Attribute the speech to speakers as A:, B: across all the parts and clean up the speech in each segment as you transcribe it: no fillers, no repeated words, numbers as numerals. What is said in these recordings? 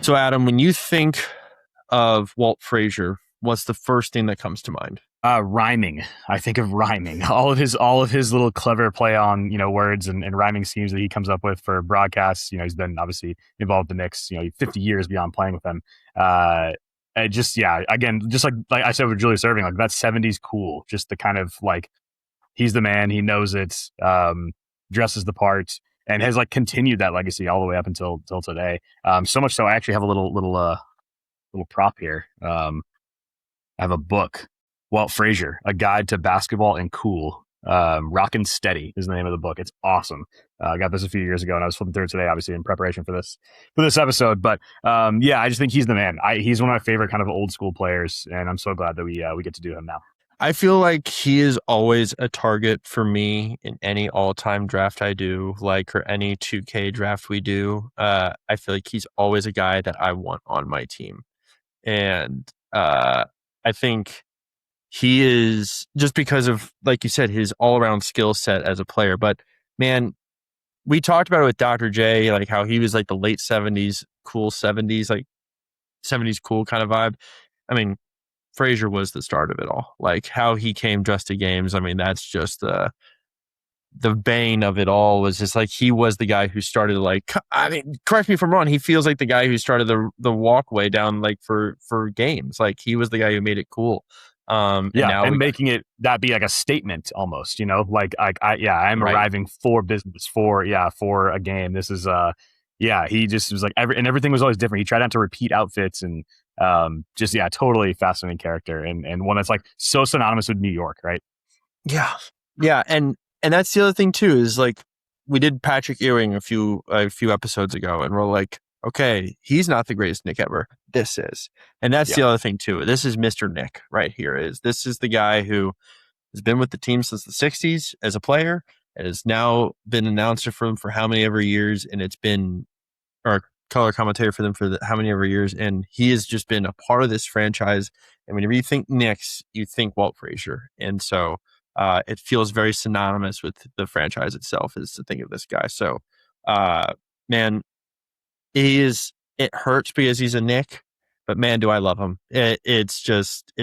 A: So, Adam, when you think of Walt Frazier, what's the first thing that comes to mind?
B: Rhyming. I think of rhyming. All of his little clever play on, words and rhyming schemes that he comes up with for broadcasts. He's been obviously involved with the Knicks, 50 years beyond playing with them. And just, yeah, again, just like I said with Julius Erving, like that 70s cool, just the kind of like, he's the man, he knows it, dresses the part, and has like continued that legacy all the way up until today. So much so I actually have a little prop here. I have a book, Walt Frazier, A Guide to Basketball and Cool. Rockin' Steady is the name of the book. It's awesome. I got this a few years ago, and I was flipping through it today, obviously in preparation for this episode. But yeah, I just think he's the man. He's one of my favorite kind of old school players, and I'm so glad that we get to do him now.
A: I feel like he is always a target for me in any all-time draft I do, like or any 2K draft we do. I feel like he's always a guy that I want on my team, and I think he is just because of, like you said, his all-around skill set as a player. But man, we talked about it with Dr. J, like how he was like the late 70s, cool 70s, like 70s cool kind of vibe. I mean, Frazier was the start of it all. Like how he came dressed to games. I mean, that's just the bane of it all. Was just like he was the guy who started, like, I mean, correct me if I'm wrong, he feels like the guy who started the walkway down like for games. Like he was the guy who made it cool. And
B: Yeah,
A: now
B: and making it that be like a statement almost, like I'm
A: right.
B: arriving for business for a game. This is he just was like everything was always different. He tried not to repeat outfits and just totally fascinating character and one that's like so synonymous with New York, right?
A: Yeah. Yeah, and that's the other thing too, is like we did Patrick Ewing a few episodes ago, and we're like, okay, he's not the greatest Nick ever. This is. And that's
B: Yeah.
A: the other thing too. This is Mr. Nick right here. This is the guy who has been with the team since the 60s as a player and has now been announcer for them for how many ever years, and it's been or color commentator for them for how many ever years, and he has just been a part of this franchise. And whenever you think Knicks, you think Walt Frazier. And so it feels very synonymous with the franchise itself is to think of this guy. So, man, it hurts because he's a Knick, but man, do I love him. It's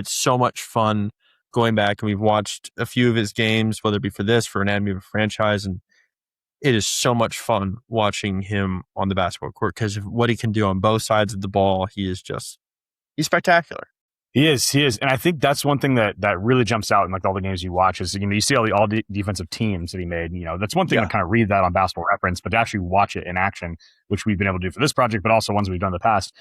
A: so much fun going back, and we've watched a few of his games, whether it be for this, for Anatomy of a Franchise, and it is so much fun watching him on the basketball court because of what he can do on both sides of the ball. He's spectacular.
B: He is, and I think that's one thing that really jumps out in like all the games you watch is you see all the defensive teams that he made. That's one thing to kind of read that on Basketball Reference, but to actually watch it in action, which we've been able to do for this project, but also ones we've done in the past.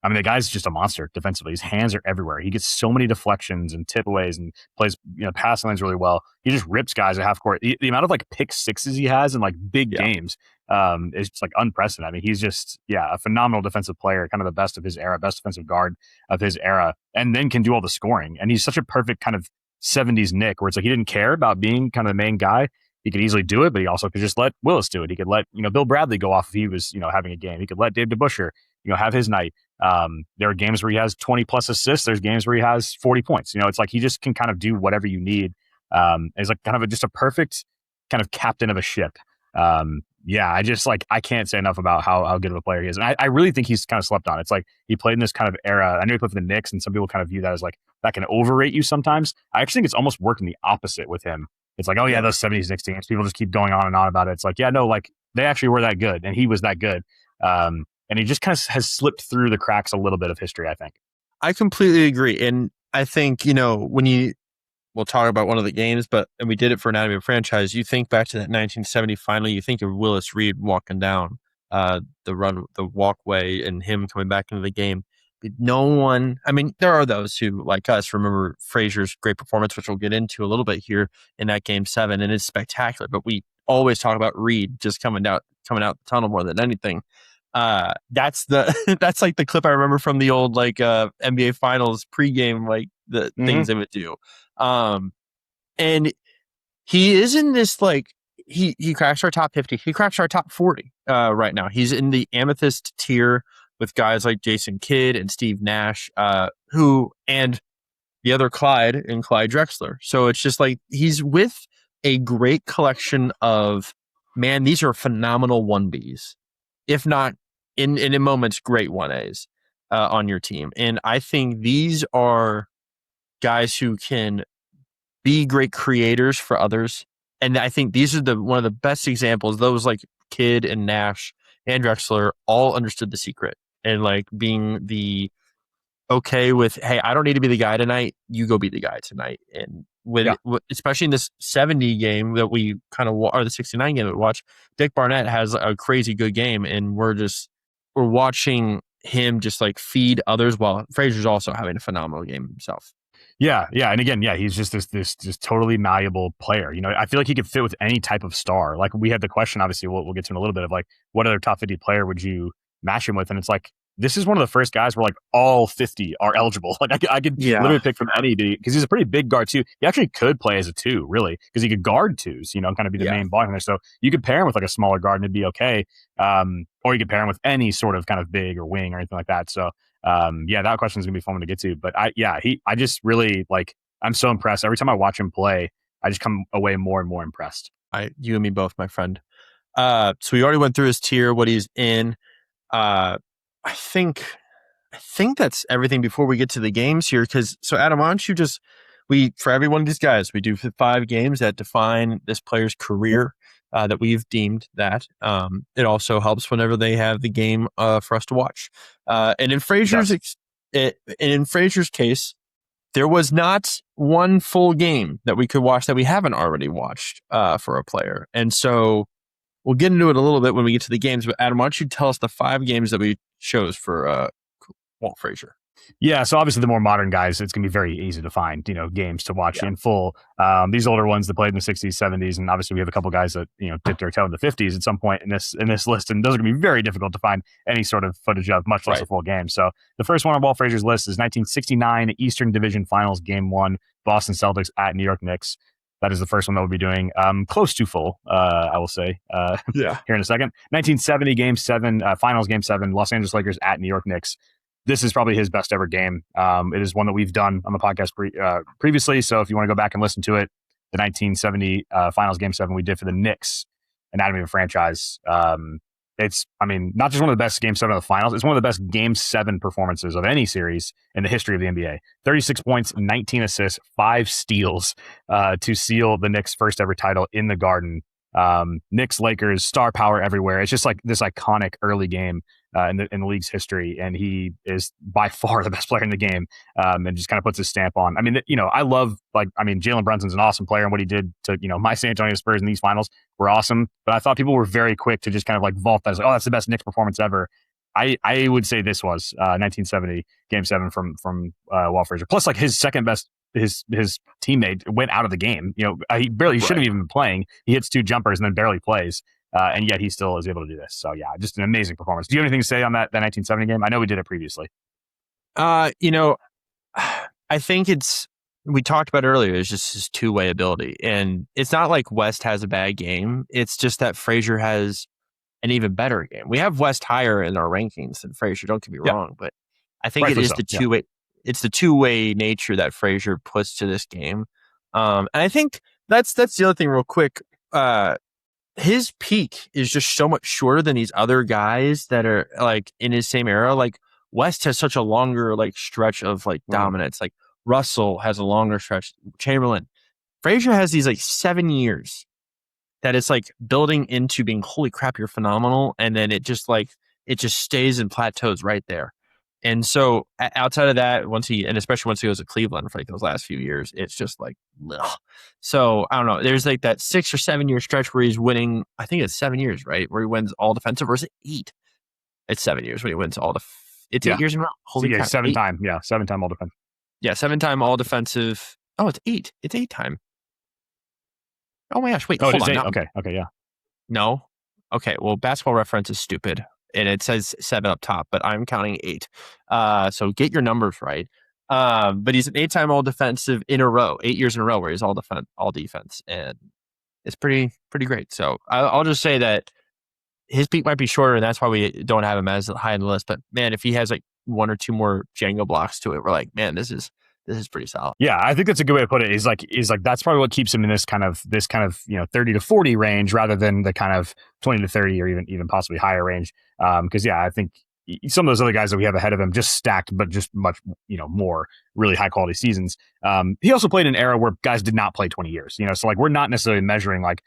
B: I mean, the guy's just a monster defensively. His hands are everywhere. He gets so many deflections and tip-aways and plays, passing lanes really well. He just rips guys at half court. The amount of like pick sixes he has in like big games is just like unprecedented. I mean, he's just, a phenomenal defensive player, kind of the best of his era, best defensive guard of his era, and then can do all the scoring. And he's such a perfect kind of 70s Nick where it's like he didn't care about being kind of the main guy. He could easily do it, but he also could just let Willis do it. He could let, Bill Bradley go off if he was, having a game. He could let Dave DeBusschere, have his night. There are games where he has 20 plus assists. There's games where he has 40 points. It's like he just can kind of do whatever you need. It's like kind of just a perfect kind of captain of a ship. I just like, I can't say enough about how good of a player he is. And I really think he's kind of slept on. It's like he played in this kind of era. I know he played for the Knicks, and some people kind of view that as like, that can overrate you sometimes. I actually think it's almost working the opposite with him. It's like, oh yeah, those 70s Knicks teams, people just keep going on and on about it. It's like, yeah, no, like they actually were that good, and he was that good. And he just kind of has slipped through the cracks a little bit of history, I think.
A: I completely agree. And I think, we'll talk about one of the games, and we did it for Anatomy of a Franchise. You think back to that 1970 final, you think of Willis Reed walking down the walkway and him coming back into the game. But no one, I mean, there are those who, like us, remember Frazier's great performance, which we'll get into a little bit here in that game 7, and it's spectacular. But we always talk about Reed just coming out the tunnel more than anything. That's like the clip I remember from the old like NBA Finals pregame, like the things they would do. And he is in this like he cracks our top 50. He cracks our top 40 right now. He's in the amethyst tier with guys like Jason Kidd and Steve Nash, who and the other Clyde and Clyde Drexler. So it's just like he's with a great collection of, man, these are phenomenal 1Bs, if not in moments great 1As on your team. And I think these are guys who can be great creators for others. And I think these are the one of the best examples. Those like Kidd and Nash and Drexler all understood the secret and like being the okay with, hey, I don't need to be the guy tonight. You go be the guy tonight. And
B: Yeah.
A: especially in this 70 game that we kind of, or the 69 game that we watch, Dick Barnett has a crazy good game. And we're watching him just like feed others while Frazier's also having a phenomenal game himself.
B: Yeah, yeah, and again, yeah, he's just this just totally malleable player. You know, I feel like he could fit with any type of star. Like we had the question, obviously, we'll get to in a little bit of like, what other top 50 player would you match him with? And it's like this is one of the first guys where like all 50 are eligible. Like I could literally pick from any because he's a pretty big guard too. He actually could play as a two, really, because he could guard twos. You know, and kind of be the main ball there. So you could pair him with like a smaller guard and it'd be okay. Or you could pair him with any sort of kind of big or wing or anything like that. So. Yeah, that question is gonna be fun to get to. But I just really like. I'm so impressed every time I watch him play. I just come away more and more impressed.
A: You and me both, my friend. So we already went through his tier, what he's in. I think that's everything before we get to the games here. Because so Adam, why don't you just for every one of these guys, we do 5 games that define this player's career. That we've deemed that. It also helps whenever they have the game for us to watch. And in Frazier's case, there was not one full game that we could watch that we haven't already watched for a player. And so we'll get into it a little bit when we get to the games. But Adam, why don't you tell us the 5 games that we chose for Walt Frazier?
B: Yeah, so obviously the more modern guys, it's going to be very easy to find, games to watch in full. These older ones that played in the 60s, 70s, and obviously we have a couple guys that, dipped their toe in the 50s at some point in this list, and those are going to be very difficult to find any sort of footage of, much less a full game. So the first one on Walt Frazier's list is 1969 Eastern Division Finals Game 1, Boston Celtics at New York Knicks. That is the first one that we'll be doing. Close to full, I will say, here in a second. 1970 Game 7, Finals Game 7, Los Angeles Lakers at New York Knicks. This is probably his best ever game. It is one that we've done on the podcast previously. So if you want to go back and listen to it, the 1970 Finals Game 7 we did for the Knicks, Anatomy of a Franchise. It's, not just one of the best Game 7 of the Finals, it's one of the best Game 7 performances of any series in the history of the NBA. 36 points, 19 assists, 5 steals to seal the Knicks' first ever title in the Garden. Knicks, Lakers, star power everywhere. It's just like this iconic early game in the league's history, and he is by far the best player in the game, and just kind of puts his stamp on. I love Jalen Brunson's an awesome player, and what he did to my San Antonio Spurs in these finals were awesome. But I thought people were very quick to just kind of like vault that as like, oh, that's the best Knicks performance ever. I would say this was 1970 Game 7 from Walt Frazier. Plus, like his second best. His teammate went out of the game. He shouldn't have even been playing. He hits 2 jumpers and then barely plays. And yet he still is able to do this. So yeah, just an amazing performance. Do you have anything to say on that 1970 game? I know we did it previously.
A: I think we talked about earlier, it's just his two-way ability. And it's not like West has a bad game. It's just that Frazier has an even better game. We have West higher in our rankings than Frazier, don't get me wrong, but I think it is the two-way. It's the two-way nature that Frazier puts to this game. And I think that's the other thing real quick. His peak is just so much shorter than these other guys that are like in his same era. Like West has such a longer like stretch of like dominance. Like Russell has a longer stretch. Chamberlain. Frazier has these like 7 years that it's like building into being, holy crap, you're phenomenal. And then it just stays and plateaus right there. And so outside of that, especially once he goes to Cleveland for like those last few years, it's just like, ugh. So I don't know. There's like that 6 or 7 year stretch where he's winning. I think it's 7 years, right? Where he wins all defensive, or is it 8? It's 7 years when he wins all it's 8 years in a row. Holy crap.
B: 7-time. Yeah. 7-time all defensive.
A: Yeah. 7-time all defensive. Oh, it's 8. It's 8-time. Oh my gosh. Wait, hold on.
B: 8. Okay. Yeah.
A: No. Okay. Well, Basketball Reference is stupid. And it says 7 up top, but I'm counting 8. So get your numbers right. But he's an 8-time all defensive in a row, 8 years in a row where he's all defense. And it's pretty great. So I'll just say that his peak might be shorter, and that's why we don't have him as high on the list. But man, if he has like 1 or 2 more Django blocks to it, we're like, man, this is this is pretty solid.
B: Yeah, I think that's a good way to put it. Is like that's probably what keeps him in this kind of 30 to 40 range rather than the kind of 20 to 30 or even possibly higher range. Because I think some of those other guys that we have ahead of him just stacked, but just much more really high quality seasons. He also played in an era where guys did not play 20 years. So like we're not necessarily measuring like,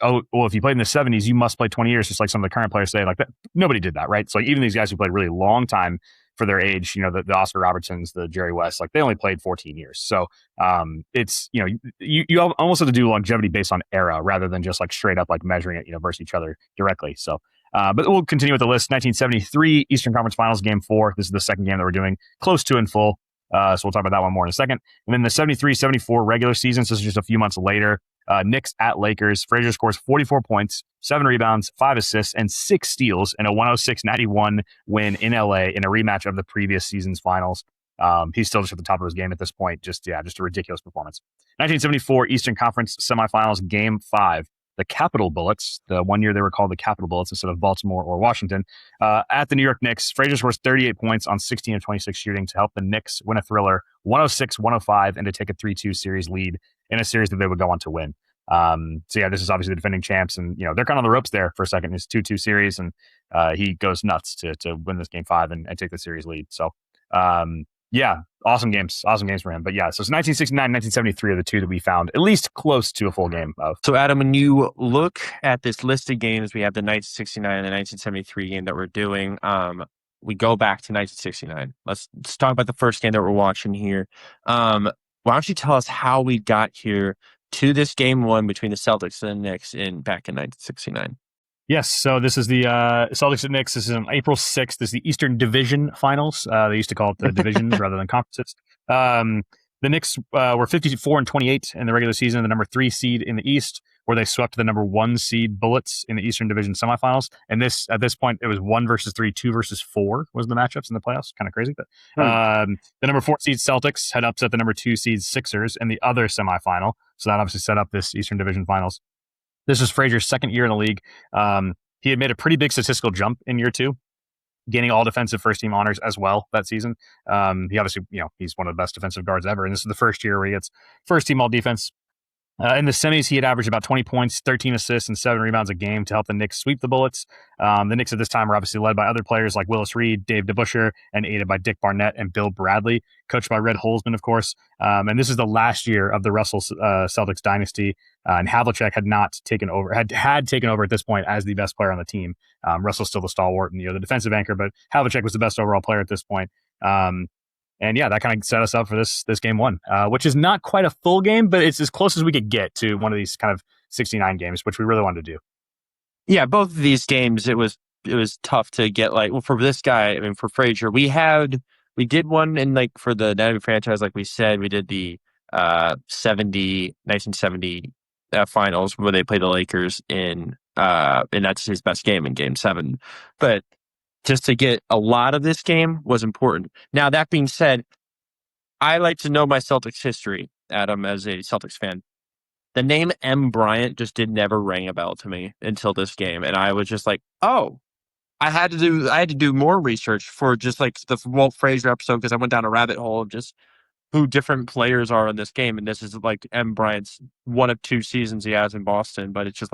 B: oh, well, if you played in the 70s, you must play 20 years, just like some of the current players say. Like that, nobody did that, right? So like even these guys who played really long time for their age, the Oscar Robertsons, the Jerry West, like they only played 14 years. So it's you almost have to do longevity based on era rather than just like straight up like measuring it versus each other directly. So but we'll continue with the list. 1973 Eastern Conference Finals, Game 4. This is the second game that we're doing, close to in full. So we'll talk about that one more in a second. And then the 73-74 regular season. So this is just a few months later. Knicks at Lakers. Frazier scores 44 points, 7 rebounds, 5 assists, and 6 steals in a 106-91 win in LA in a rematch of the previous season's finals. He's still just at the top of his game at this point. Just a ridiculous performance. 1974 Eastern Conference semifinals, Game 5. The Capital Bullets, the one year they were called the Capital Bullets instead of Baltimore or Washington, at the New York Knicks. Frazier scores 38 points on 16 of 26 shooting to help the Knicks win a thriller 106-105 and to take a 3-2 series lead in a series that they would go on to win. This is obviously the defending champs, and they're kind of on the ropes there for a second. It's 2-2 series, and he goes nuts to win this Game 5 and take the series lead. So awesome games for him. But so it's 1969, 1973 are the two that we found at least close to a full game of.
A: So Adam, when you look at this list of games, we have the 1969 and the 1973 game that we're doing. We go back to 1969. Let's talk about the first game that we're watching here. Why don't you tell us how we got here to this Game 1 between the Celtics and the Knicks back in 1969?
B: Yes, so this is the Celtics and Knicks. This is on April 6th. This is the Eastern Division Finals. They used to call it the divisions rather than conferences. The Knicks were 54-28 in the regular season, the number 3 seed in the East, where they swept the number 1 seed Bullets in the Eastern Division semifinals. And at this point, it was 1 versus 3, 2 versus 4 was the matchups in the playoffs. Kind of crazy. But the number 4 seed Celtics had upset the number 2 seed Sixers in the other semifinal. So that obviously set up this Eastern Division Finals. This was Frazier's second year in the league. He had made a pretty big statistical jump in year 2, gaining all defensive first team honors as well that season. He obviously, he's one of the best defensive guards ever. And this is the first year where he gets first team all defense. In the semis, he had averaged about 20 points, 13 assists, and 7 rebounds a game to help the Knicks sweep the Bullets. The Knicks at this time were obviously led by other players like Willis Reed, Dave DeBusschere, and aided by Dick Barnett and Bill Bradley, coached by Red Holzman, of course. And this is the last year of the Russell Celtics dynasty. And Havlicek had not taken over, had taken over at this point as the best player on the team. Russell's still the stalwart and the defensive anchor, but Havlicek was the best overall player at this point. And that kind of set us up for this Game 1, which is not quite a full game, but it's as close as we could get to one of these kind of 69 games, which we really wanted to do.
A: Yeah, both of these games, it was tough to get for this guy. I mean, for Frazier, we did one in for the Navy franchise, like we said, we did the 1970 finals where they played the Lakers and that's his best game in Game 7. But just to get a lot of this game was important. Now, that being said, I like to know my Celtics history, Adam, as a Celtics fan. The name M. Bryant just never rang a bell to me until this game. And I was just like, oh, I had to do more research for just the Walt Frazier episode, because I went down a rabbit hole of just who different players are in this game. And this is M. Bryant's one of 2 seasons he has in Boston. But it's just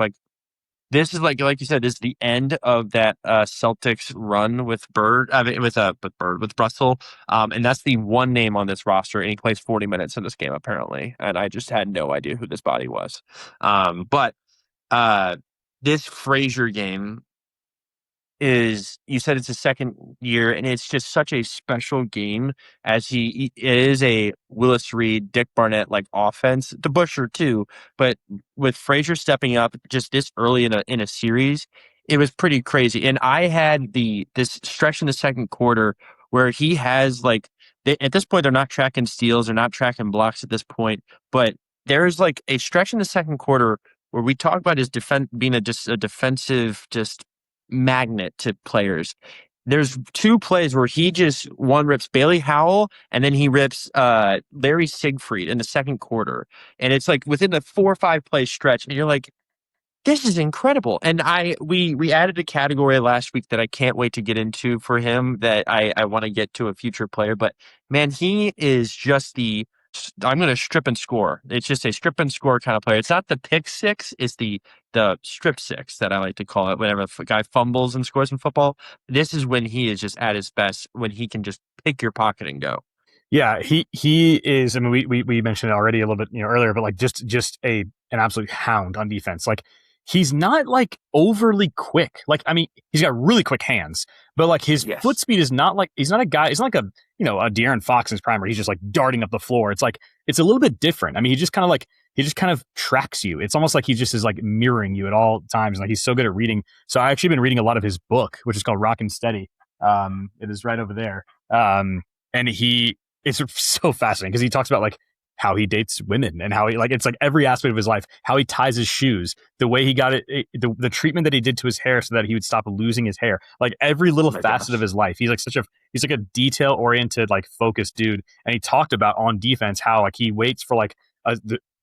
A: this is like you said, this is the end of that Celtics run with with Russell, and that's the one name on this roster, and he plays 40 minutes in this game apparently, and I just had no idea who this body was. But this Frazier game is, you said it's his second year, and it's just such a special game as it is a Willis Reed, Dick Barnett offense, DeBusschere too, but with Frazier stepping up just this early in a series, it was pretty crazy. And I had this stretch in the second quarter where he has at this point they're not tracking steals, they're not tracking blocks at this point, but there's a stretch in the second quarter where we talk about his being a defensive magnet to players. There's 2 plays where one rips Bailey Howell, and then he rips Larry Siegfried in the second quarter, and it's within the 4 or 5 play stretch, and you're like, this is incredible. And we added a category last week that I can't wait to get into for him that I want to get to a future player. But man, he is just I'm going to strip and score. It's just a strip and score kind of player. It's not the pick six, it's the strip six that I like to call it. Whenever a guy fumbles and scores in football, this is when he is just at his best, when he can just pick your pocket and go.
B: Yeah, he is. I mean, we mentioned it already a little bit earlier, but like just an absolute hound on defense. Like he's not like overly quick. Like I mean, he's got really quick hands, but like his foot
A: Yes.
B: speed is not like he's not a guy. He's not like a De'Aaron Fox in his prime where he's just like darting up the floor. It's like it's a little bit different. I mean, he just kind of tracks you. It's almost like he just is like mirroring you at all times. Like he's so good at reading. So I actually been reading a lot of his book, which is called Rock and Steady. It is right over there. And it's so fascinating because he talks about like how he dates women and how he like it's like every aspect of his life, how he ties his shoes, the way he got the treatment that he did to his hair so that he would stop losing his hair, like every little facet of his life. He's like a detail oriented, like focused dude. And he talked about on defense how like he waits for like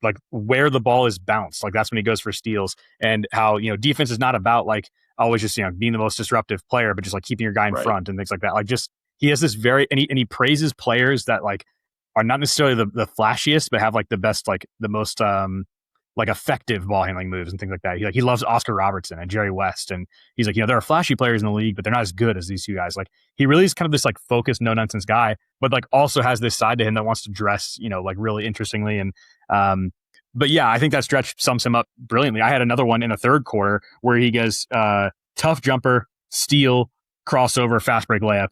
B: like where the ball is bounced, like that's when he goes for steals, and how defense is not about like always just being the most disruptive player, but just like keeping your guy in front and things like that. Like just he has this very and he praises players that like are not necessarily the flashiest, but have like the best, like the most like effective ball handling moves and things like that. He loves Oscar Robertson and Jerry West, and he's like there are flashy players in the league, but they're not as good as these two guys. Like he really is kind of this like focused, no nonsense guy, but like also has this side to him that wants to dress like really interestingly. And but yeah, I think that stretch sums him up brilliantly. I had another one in the third quarter where he goes tough jumper, steal, crossover, fast break layup.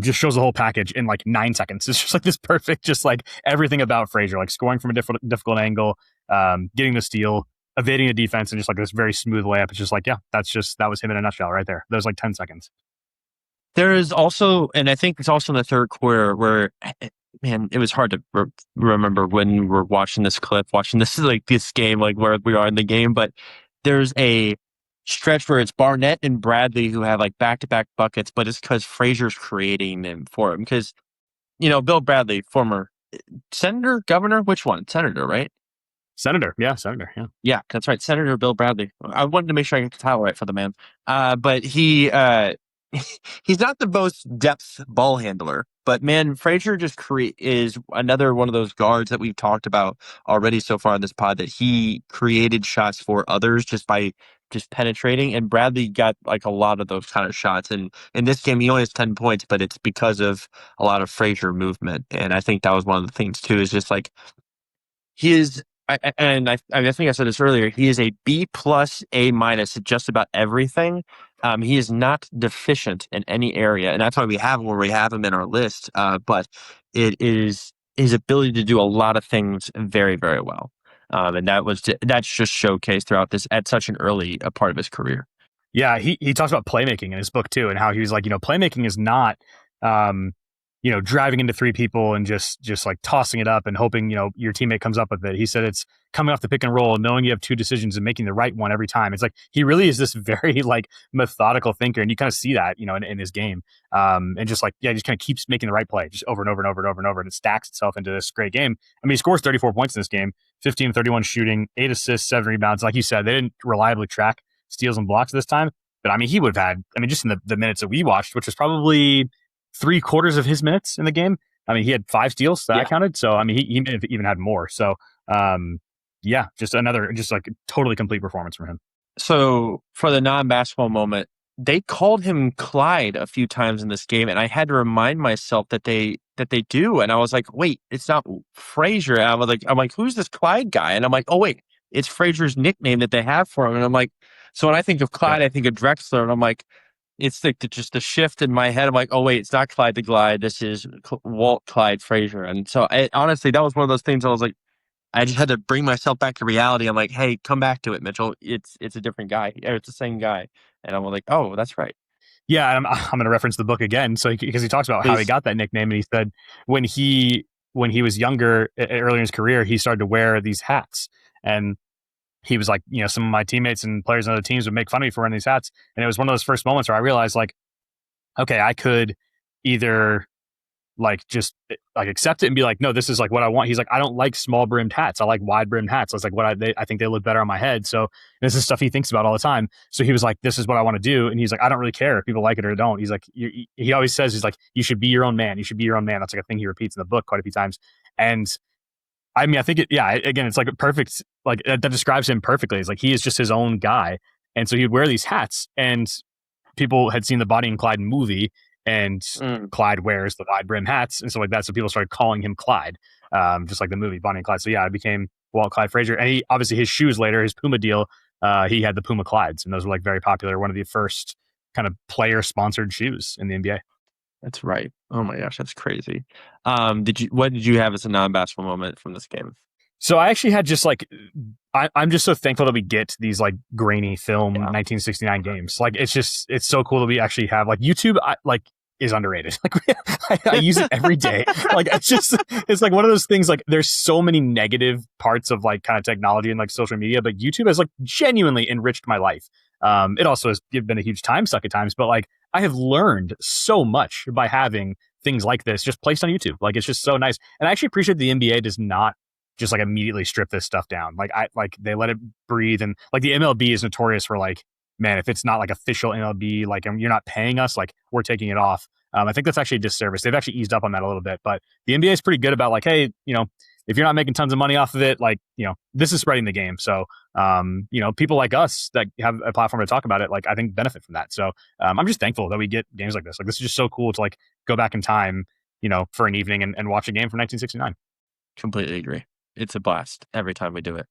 B: Just shows the whole package in like 9 seconds. It's just like this perfect, just like everything about Frazier, like scoring from a difficult angle, getting the steal, evading the defense, and just like this very smooth layup. It's just like, yeah, that was him in a nutshell right there. That was like 10 seconds.
A: There is also, and I think it's also in the third quarter where, man, it was hard to remember when we were watching this clip, watching this game, like where we are in the game. But there's a stretch where it's Barnett and Bradley who have like back-to-back buckets, but it's because Frazier's creating them for him. Because, Bill Bradley, former senator, governor, which one? Senator, right?
B: Senator. Yeah.
A: Yeah, that's right. Senator Bill Bradley. I wanted to make sure I get the title right for the man. But he's not the most depth ball handler, but man, Frazier just is another one of those guards that we've talked about already so far in this pod, that he created shots for others just by just penetrating. And Bradley got like a lot of those kind of shots. And in this game, he only has 10 points, but it's because of a lot of Frazier movement. And I think that was one of the things too, is just like he is, I think I said this earlier. He is a B plus, A minus at just about everything. He is not deficient in any area, and that's why we have him where we have him in our list. But it is his ability to do a lot of things very, very well, and that's just showcased throughout this at such an early part of his career.
B: Yeah, he talks about playmaking in his book too, and how he was like, playmaking is not driving into three people and just like tossing it up and hoping, your teammate comes up with it. He said it's coming off the pick and roll, knowing you have two decisions and making the right one every time. It's like, he really is this very like methodical thinker. And you kind of see that, in his game. And just like, yeah, just kind of keeps making the right play just over and over and over and over and over. And it stacks itself into this great game. I mean, he scores 34 points in this game, 15, 31 shooting, 8 assists, 7 rebounds. Like you said, they didn't reliably track steals and blocks this time. But I mean, he would have had, just in the minutes that we watched, which was probably 3/4 of his minutes in the game. I mean, he had 5 steals that I counted. So, I mean, he may have even had more. So, yeah, just like totally complete performance from him.
A: So for the non-basketball moment, they called him Clyde a few times in this game, and I had to remind myself that they do. And I was like, wait, it's not Frazier. And I'm like, who's this Clyde guy? And I'm like, oh wait, it's Frazier's nickname that they have for him. And I'm like, so when I think of Clyde, I think of Drexler, and I'm like, it's like just the shift in my head. I'm like, oh wait, it's not Clyde the Glide. This is Walt Clyde Frazier. And so honestly, that was one of those things I was like, I just had to bring myself back to reality. I'm like, hey, come back to it, Mitchell. It's a different guy. Or it's the same guy. And I'm like, oh, that's right.
B: Yeah, I'm going to reference the book again. So because he talks about how he got that nickname, and he said when he was younger, earlier in his career, he started to wear these hats, and he was like, some of my teammates and players on other teams would make fun of me for wearing these hats, and it was one of those first moments where I realized, like, okay, I could either like just like accept it and be like, no, this is like what I want. He's like, I don't like small brimmed hats. I like wide brimmed hats. I was like, I think they look better on my head. So this is stuff he thinks about all the time. So he was like, this is what I want to do. And he's like, I don't really care if people like it or don't. He's like, he always says, he's like, you should be your own man. You should be your own man. That's like a thing he repeats in the book quite a few times. And I mean, I think again, it's like a perfect, like that describes him perfectly. It's like, he is just his own guy. And so he'd wear these hats, and people had seen the Bonnie and Clyde movie, and Clyde wears the wide brim hats and stuff like that. So people started calling him Clyde, just like the movie Bonnie and Clyde. So yeah, it became Walt Clyde Frazier. And he obviously, his shoes later, his Puma deal, he had the Puma Clydes, and those were like very popular. One of the first kind of player sponsored shoes in the NBA.
A: That's right. Oh my gosh, that's crazy. What did you have as a non-basketball moment from this game?
B: So I actually had just like, I'm just so thankful that we get these like grainy film 1969 games. Like it's so cool that we actually have like YouTube. Is underrated. Like I use it every day. Like it's like one of those things. Like there's so many negative parts of like kind of technology and like social media, but YouTube has like genuinely enriched my life. It also has been a huge time suck at times, but like I have learned so much by having things like this just placed on YouTube. Like it's just so nice. And I actually appreciate the NBA does not just like immediately strip this stuff down. Like they let it breathe, and like the MLB is notorious for like, man, if it's not like official MLB, like you're not paying us, like we're taking it off. I think that's actually a disservice. They've actually eased up on that a little bit, but the NBA is pretty good about like, hey, if you're not making tons of money off of it, like, this is spreading the game. So, people like us that have a platform to talk about it, like I think benefit from that. So I'm just thankful that we get games like this. Like this is just so cool to like go back in time, for an evening and watch a game from 1969.
A: Completely agree. It's a blast every time we do it.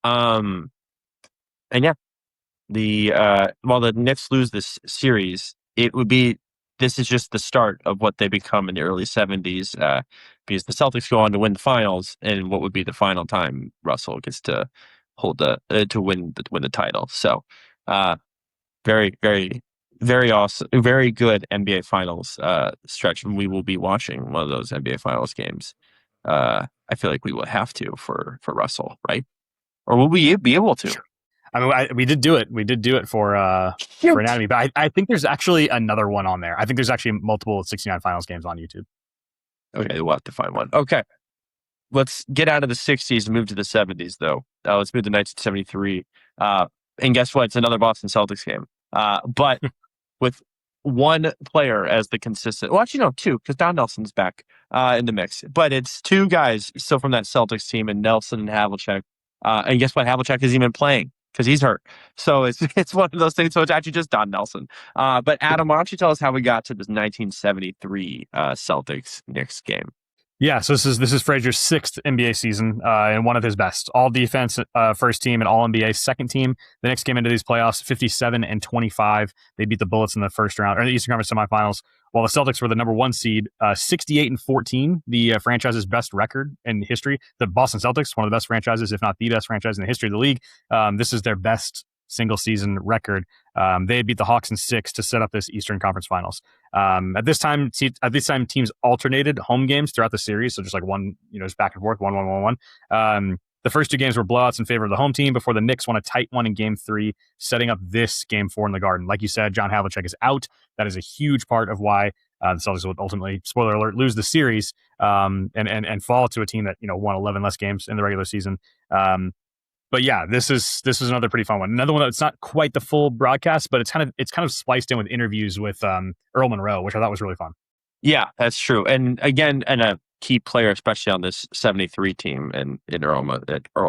A: And yeah, while the Knicks lose this series, this is just the start of what they become in the early 70s, because the Celtics go on to win the finals, and what would be the final time Russell gets to hold to win the title. So, very, very, very awesome, very good NBA Finals stretch, and we will be watching one of those NBA Finals games. I feel like we will have to for Russell, or will we be able to?
B: I mean, we did do it. We did do it for Anatomy, but I think there's actually another one on there. I think there's actually multiple 69 Finals games on YouTube.
A: Okay, we'll have to find one. Okay, let's get out of the 60s and move to the 70s, though. Let's move to 1973. And guess what? It's another Boston Celtics game, but with one player as the consistent. Well, actually, no, two, because Don Nelson's back in the mix. But it's two guys still from that Celtics team, and Nelson and Havlicek. And guess what? Havlicek isn't even playing because he's hurt. So it's one of those things. So it's actually just Don Nelson. But Adam, why don't you tell us how we got to this 1973 Celtics Knicks game?
B: Yeah, so this is Frazier's sixth NBA season and one of his best. All defense first team and all NBA second team. The Knicks came into these playoffs 57-25. They beat the Bullets in the first round or the Eastern Conference semifinals. While the Celtics were the number one seed, 68-14, the franchise's best record in history. The Boston Celtics, one of the best franchises, if not the best franchise in the history of the league. This is their best single season record. They had beat the Hawks in 6 to set up this Eastern Conference Finals. At this time, teams alternated home games throughout the series, so just like one, just back and forth, 1-1-1-1. The first two games were blowouts in favor of the home team before the Knicks won a tight one in Game 3, setting up this Game 4 in the Garden. Like you said, John Havlicek is out. That is a huge part of why the Celtics would ultimately, spoiler alert, lose the series and fall to a team that won 11 less games in the regular season. But yeah, this is another pretty fun one. Another one that's not quite the full broadcast, but it's kind of spliced in with interviews with Earl Monroe, which I thought was really fun.
A: Yeah, that's true. And again, a key player, especially on this 73 team, and in Earl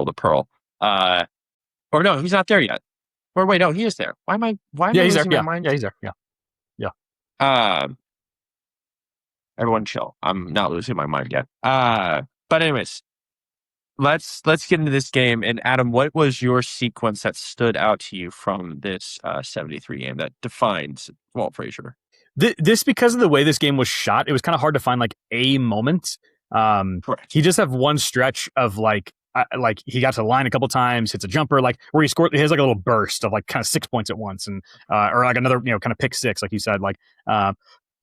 A: the Pearl. Or no, he's not there yet. Or wait, no, he is there. Why am I
B: he's
A: losing
B: there.
A: my mind?
B: Yeah, he's there. Yeah.
A: Everyone chill. I'm not losing my mind yet. But anyways, let's get into this game. And Adam, what was your sequence that stood out to you from this 73 game that defines Walt Frazier?
B: This, because of the way this game was shot, it was kind of hard to find like a moment.
A: Correct.
B: He just have one stretch of like he got to the line a couple times, hits a jumper, like where he scored. He has like a little burst of like kind of 6 points at once, and or like another kind of pick six, like you said. Like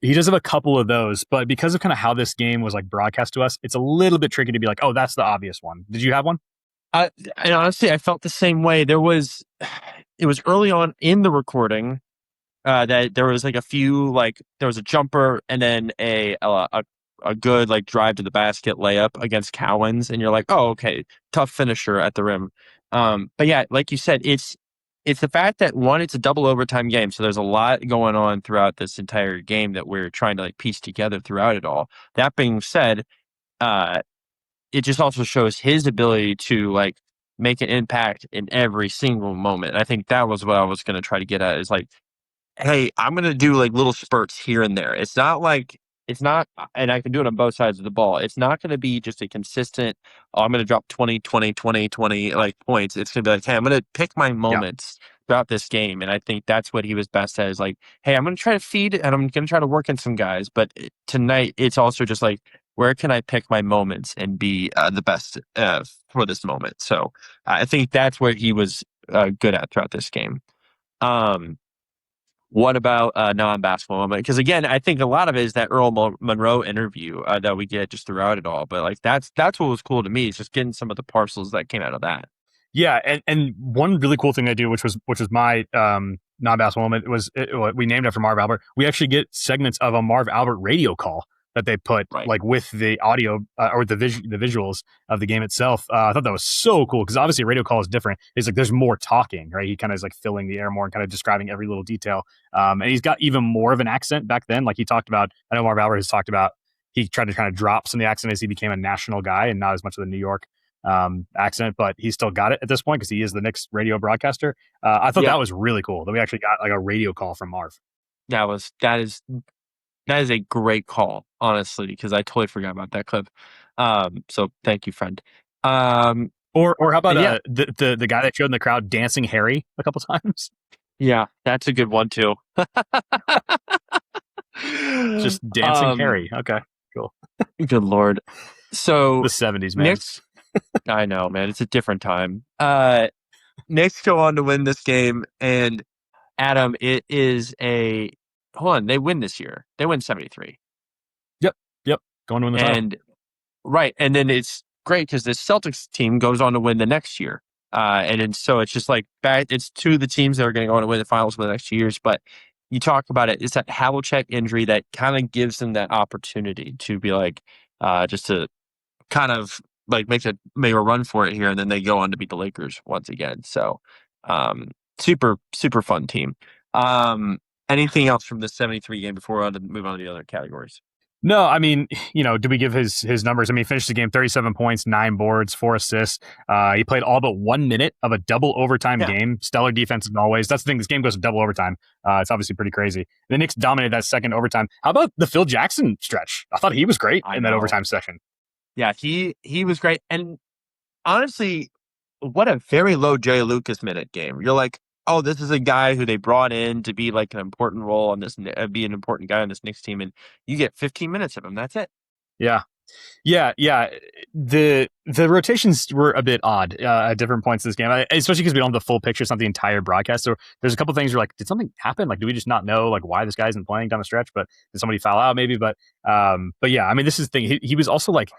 B: he does have a couple of those, but because of kind of how this game was like broadcast to us, it's a little bit tricky to be like, oh, that's the obvious one. Did you have one?
A: And honestly, I felt the same way. It was early on in the recording. That there was like a few, like there was a jumper and then a a good like drive to the basket layup against Cowens, and you're like, oh, okay, tough finisher at the rim. But yeah, like you said, it's the fact that one, it's a double overtime game, so there's a lot going on throughout this entire game that we're trying to like piece together throughout it all. That being said, uh, it just also shows his ability to like make an impact in every single moment. I think that was what I was going to try to get at is like, hey, I'm going to do like little spurts here and there. It's not like, it's not, and I can do it on both sides of the ball. It's not going to be just a consistent, oh, I'm going to drop 20, 20, 20, 20 like points. It's going to be like, hey, I'm going to pick my
B: Yeah.
A: moments throughout this game. And I think that's what he was best at is like, hey, I'm going to try to feed and I'm going to try to work in some guys. But tonight, it's also just like, where can I pick my moments and be the best for this moment? So I think that's what he was good at throughout this game. Um, what about non-basketball moment? Because again, I think a lot of it is that Earl Monroe interview that we get just throughout it all. But like that's what was cool to me is just getting some of the parcels that came out of that.
B: Yeah, and one really cool thing they do, which was my non-basketball moment, we named after Marv Albert. We actually get segments of a Marv Albert radio call that they put
A: Right.
B: like with the audio or the visuals of the game itself. I thought that was so cool because obviously a radio call is different. It's like there's more talking, right? He kind of is like filling the air more and kind of describing every little detail. And he's got even more of an accent back then. Like he talked about, I know Marv Albert has talked about. He tried to kind of drop some of the accent as he became a national guy and not as much of the New York accent, but he still got it at this point because he is the Knicks radio broadcaster. I thought
A: Yeah,
B: that was really cool that we actually got like a radio call from Marv.
A: that is a great call, honestly, because I totally forgot about that clip. So thank you, friend. Um,
B: Or how about
A: and yeah,
B: the guy that showed in the crowd dancing Harry a couple times,
A: yeah, that's a good one too.
B: just dancing
A: um,
B: Harry. Okay, cool.
A: good lord. So
B: The '70s, man.
A: Knicks, I know, man, it's a different time. Knicks go on to win this game, and Adam, it is a hold on, they win this year. They win 73.
B: Yep, yep. Going to win the title.
A: And right, and then it's great because the Celtics team goes on to win the next year. And then so it's just like back, it's two of the teams that are going to go on to win the finals for the next 2 years. But you talk about it, it's that Havlicek injury that kind of gives them that opportunity to be like, just to kind of like make a run for it here, and then they go on to beat the Lakers once again. So, um, super super fun team. Um, anything else from the 73 game before we move on to the other categories?
B: No, I mean, did we give his numbers? I mean, he finished the game 37 points, 9 boards, 4 assists. He played all but 1 minute of a double overtime
A: Yeah,
B: game. Stellar defense as always. That's the thing. This game goes to double overtime. It's obviously pretty crazy. The Knicks dominated that second overtime. How about the Phil Jackson stretch? I thought he was great
A: I
B: in that
A: know.
B: overtime section.
A: Yeah, he was great. And honestly, what a very low Jay Lucas minute game. You're like, oh, this is a guy who they brought in to be like an important role on this, be an important guy on this Knicks team, and you get 15 minutes of him. That's it.
B: Yeah. Yeah, yeah. The rotations were a bit odd at different points in this game, especially because we don't have the full picture. It's not the entire broadcast. So there's a couple things you're like, did something happen? Like, do we just not know like why this guy isn't playing down the stretch? But did somebody foul out maybe? But yeah, I mean, this is the thing. He was also like,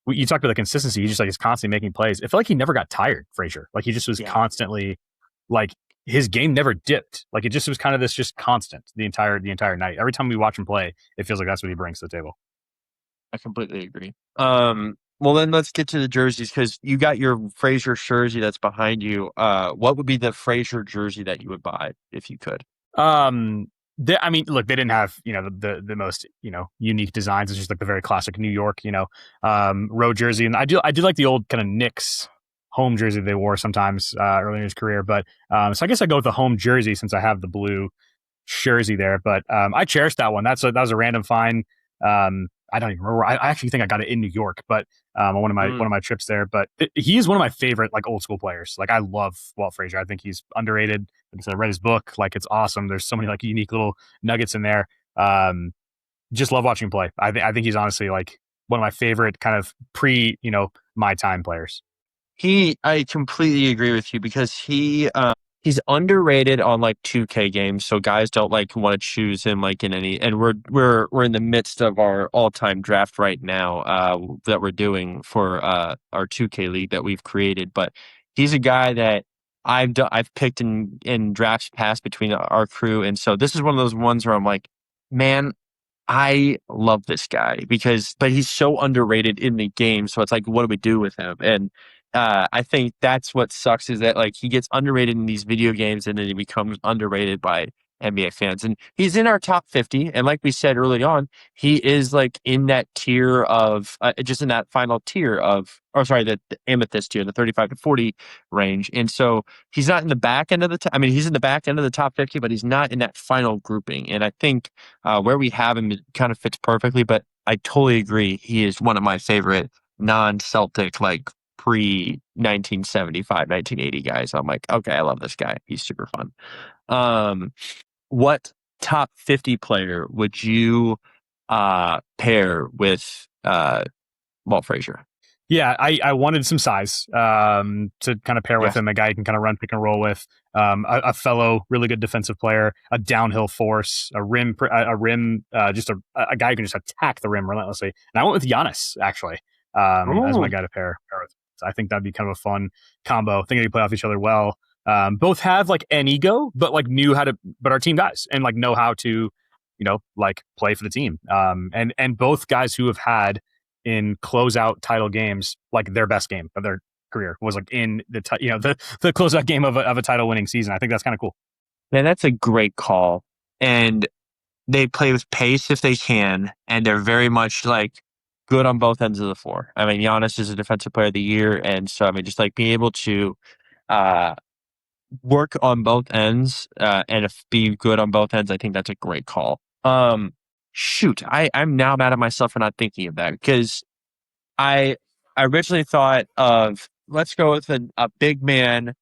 B: you talked about the consistency. He just like is constantly making plays. It felt like he never got tired, Frazier. Like he just was
A: Yeah,
B: constantly like his game never dipped. Like it just was kind of this just constant the entire night. Every time we watch him play, it feels like that's what he brings to the table.
A: I completely agree. Well, then let's get to the jerseys because you got your Frazier jersey that's behind you. What would be the Frazier jersey that you would buy if you could?
B: I mean, look, they didn't have the most unique designs. It's just like the very classic New York road jersey, and I do like the old kind of Knicks home jersey they wore sometimes early in his career. But so I guess I go with the home jersey since I have the blue jersey there. But I cherish that one. That was a random find. I don't even remember. I actually think I got it in New York, but on one of my trips there. But he is one of my favorite like old school players. Like I love Walt Frazier. I think he's underrated. Like I said, I read his book. Like it's awesome. There's so many like unique little nuggets in there. Just love watching him play. I think he's honestly like one of my favorite kind of pre my time players.
A: I completely agree with you because he's underrated on like 2K games, so guys don't like want to choose him like in any. And we're in the midst of our all-time draft right now that we're doing for our 2K league that we've created. But he's a guy that I've picked in drafts past between our crew, and so this is one of those ones where I'm like, man. I love this guy but he's so underrated in the game. So it's like, what do we do with him? And I think that's what sucks is that like he gets underrated in these video games and then he becomes underrated by NBA fans. And he's in our top 50. And like we said early on, he is like in that tier of just in that final tier of, or sorry, the amethyst tier, the 35 to 40 range. And so he's not in the back end of I mean, he's in the back end of the top 50, but he's not in that final grouping. And I think where we have him, it kind of fits perfectly, but I totally agree. He is one of my favorite non-Celtic, like pre 1975, 1980 guys. I'm like, okay, I love this guy. He's super fun. Um, what top 50 player would you pair with Walt Frazier?
B: Yeah, I wanted some size to kind of pair with
A: Yeah.
B: him, a guy you can kind of run pick and roll with, a fellow really good defensive player, a downhill force, just a guy who can just attack the rim relentlessly. And I went with Giannis actually as my
A: Oh,
B: guy to pair with. So I think that'd be kind of a fun combo. I think they play off each other well. Both have like an ego, but like but are team guys and like know how to, like play for the team. And both guys who have had in closeout title games, like their best game of their career was like in the closeout game of a title winning season. I think that's kind of cool.
A: man, that's a great call. And they play with pace if they can, and they're very much like good on both ends of the floor. I mean, Giannis is a defensive player of the year, and so I mean, just like being able to uh, work on both ends and if be good on both ends, I think that's a great call. Shoot, I'm now mad at myself for not thinking of that because I I originally thought of let's go with a big man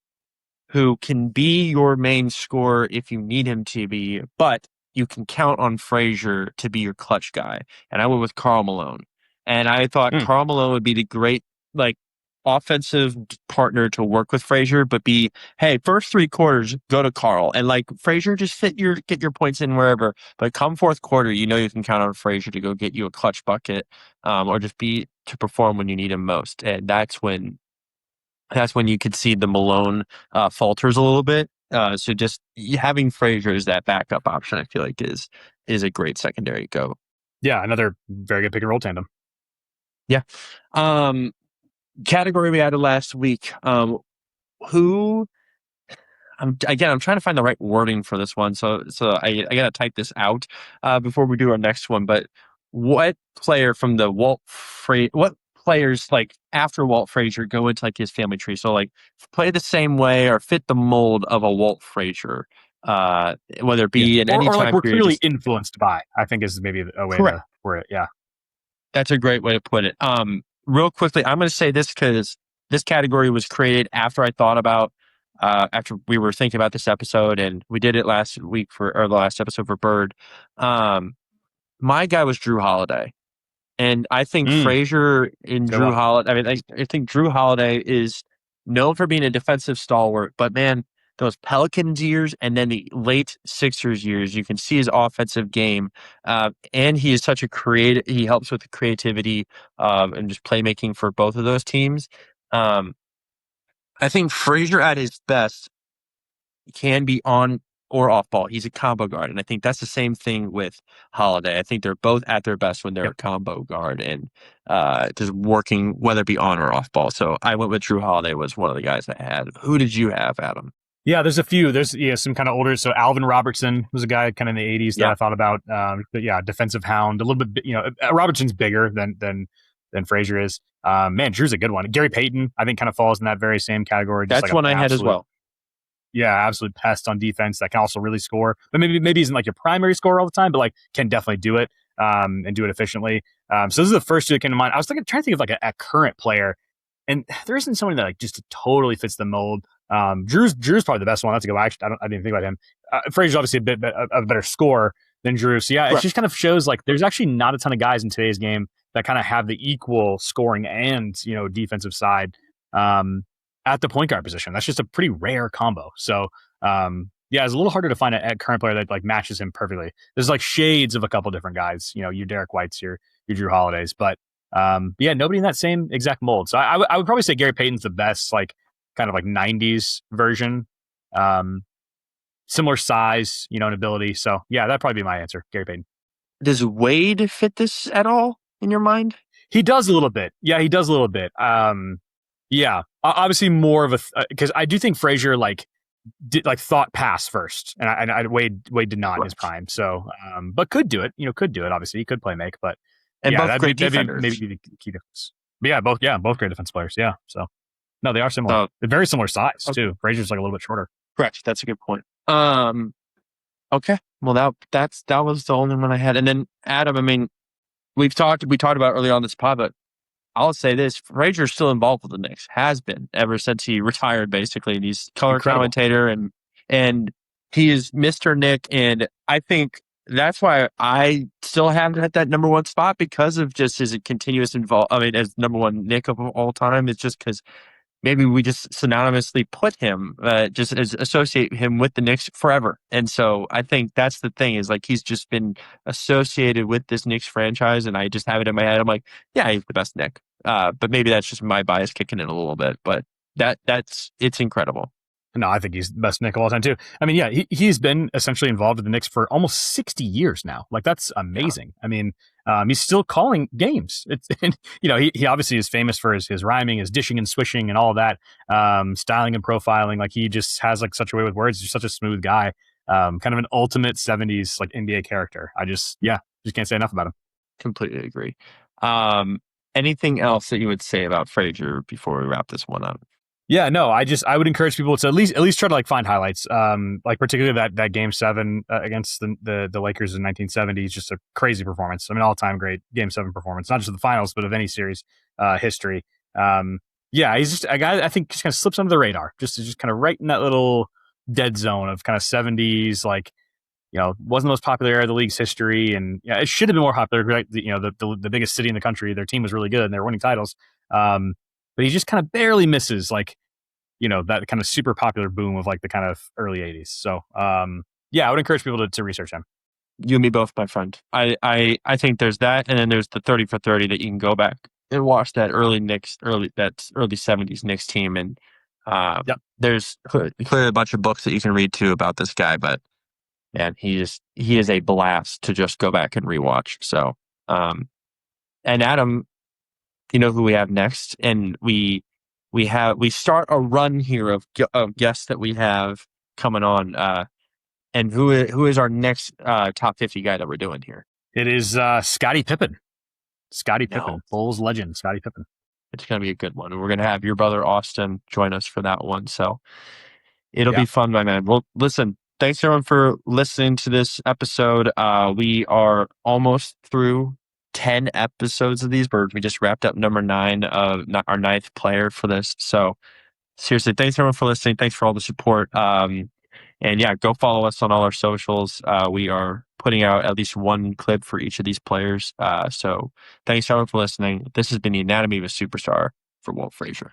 A: who can be your main scorer if you need him to be, but you can count on Frazier to be your clutch guy. And I went with Karl Malone. And I thought
B: Mm.
A: Karl Malone would be the great, like, offensive partner to work with Frazier, but be, hey, first three quarters, go to Karl. And like Frazier, just get your points in wherever. But come fourth quarter, you know you can count on Frazier to go get you a clutch bucket, or just be to perform when you need him most. And that's when you could see the Malone falters a little bit. So just having Frazier as that backup option, I feel like is a great secondary go.
B: Yeah, another very good pick and roll tandem.
A: Yeah. Um, Category we added last week. Who? I'm trying to find the right wording for this one. So I gotta type this out before we do our next one. But what player from the what players like after Walt Frazier go into like his family tree? So like play the same way or fit the mold of a Walt Frazier, whether it
B: Yeah,
A: be in any
B: or like
A: time
B: we're
A: period.
B: clearly
A: Just
B: influenced by. I think is maybe a way
A: correct.
B: to word it. Yeah.
A: That's a great way to put it. Real quickly, I'm going to say this because this category was created after I thought about, after we were thinking about this episode, and we did it last week or the last episode for Bird. Um, my guy was Drew Holiday. And I think
B: Mm,
A: Frazier and
B: good
A: Drew
B: one.
A: Holiday, I mean, I think Drew Holiday is known for being a defensive stalwart, but man, those Pelicans years and then the late Sixers years, you can see his offensive game. And he is such a creative, he helps with the creativity and just playmaking for both of those teams. Um, I think Frazier at his best can be on or off ball. He's a combo guard, and I think that's the same thing with Holiday. I think they're both at their best when they're
B: Yep.
A: a combo guard and just working whether it be on or off ball. So I went with Drew Holiday was one of the guys I had. Who did you have, Adam?
B: Yeah, there's a few. There's some kind of older. So Alvin Robertson was a guy kind of in the '80s that
A: Yeah,
B: I thought about. But yeah, defensive hound, a little bit. Robertson's bigger than Frazier is. Man, Drew's a good one. Gary Payton, I think, kind of falls in that very same category. Just
A: that's
B: like an
A: one I had as
B: absolute,
A: well.
B: yeah, absolute pest on defense that can also really score. But maybe isn't like your primary scorer all the time, but like can definitely do it and do it efficiently. So this is the first two that came to mind. I was trying to think of like a current player, and there isn't someone that like just totally fits the mold. Drew's probably the best one. That's a go. I didn't think about him. Frazier's obviously a better scorer than Drew. So yeah, it
A: Correct.
B: just kind of shows like there's actually not a ton of guys in today's game that kind of have the equal scoring and defensive side at the point guard position. That's just a pretty rare combo. So yeah, it's a little harder to find a current player that like matches him perfectly. There's like shades of a couple different guys. Your Derek Whites, your Drew Holidays, but yeah, nobody in that same exact mold. So I would probably say Gary Payton's the best like kind of like 90s version. Similar size, and ability. So yeah, that'd probably be my answer. Gary Payton.
A: Does Wade fit this at all in your mind?
B: He does a little bit. Yeah, he does a little bit. Yeah, obviously more of a because I do think Frazier did thought pass first, and Wade did not in his
A: Right.
B: prime. So, but could do it. Could do it. Obviously, he could play make, but
A: And
B: yeah,
A: both
B: that'd be
A: great
B: that'd be
A: defenders.
B: maybe the key difference. But both great defense players. Yeah, so no, they are similar.
A: So,
B: They're very similar size
A: okay.
B: too. Frazier's like a little bit shorter.
A: Correct. That's a good point. Okay. Well, that was the only one I had. And then Adam, I mean, we talked about earlier on this pod, but I'll say this: Frazier's still involved with the Knicks, has been ever since he retired, basically. And he's color
B: Incredible.
A: commentator, and he is Mr. Nick. And I think that's why I still have him at that number one spot because of just his continuous involvement. I mean, as number one Nick of all time, it's just because maybe we just synonymously put him, just as associate him with the Knicks forever. And so I think that's the thing is like he's just been associated with this Knicks franchise, and I just have it in my head. I'm like, yeah, he's the best Nick. But maybe that's just my bias kicking in a little bit. But it's incredible.
B: No, I think he's the best Nick of all time too. I mean, yeah, he's been essentially involved with the Knicks for almost 60 years now. Like that's amazing. Yeah. I mean, he's still calling games. It's he obviously is famous for his rhyming, his dishing and swishing, and all of that, styling and profiling. Like he just has like such a way with words. He's such a smooth guy. Kind of an ultimate 70s like NBA character. Just can't say enough about him.
A: Completely agree. Anything else that you would say about Frazier before we wrap this one up?
B: Yeah, no, I would encourage people to at least try to like find highlights. Like particularly that game 7 against the Lakers in 1970 is just a crazy performance. I mean, all time great game 7 performance, not just of the finals, but of any series history. Yeah, he's just a guy I think just kind of slips under the radar, just kind of right in that little dead zone of kind of 70s, like wasn't the most popular era of the league's history, and yeah, it should have been more popular. Right? The biggest city in the country, their team was really good and they were winning titles. But he just kind of barely misses that kind of super popular boom of like the kind of early 80s. So yeah, I would encourage people to research him.
A: You and me both, my friend. I think there's that, and then there's the 30 for 30 that you can go back and watch that early 70s Knicks team, and there's clearly a bunch of books that you can read too about this guy, but man, he is a blast to just go back and rewatch. So and Adam, you know who we have next, and we start a run here of guests that we have coming on. And who is our next top 50 guy that we're doing here?
B: It is Scottie Pippen. Bulls legend, Scottie Pippen.
A: It's going to be a good one. And we're going to have your brother Austin join us for that one. So it'll be fun, my man. Well, listen, thanks everyone for listening to this episode. We are almost through 10 episodes of these birds. We just wrapped up number 9 of our 9th player for this. So seriously, thanks everyone for listening. Thanks for all the support. And yeah, go follow us on all our socials. We are putting out at least one clip for each of these players. So thanks everyone for listening. This has been the Anatomy of a Superstar for Walt Frazier.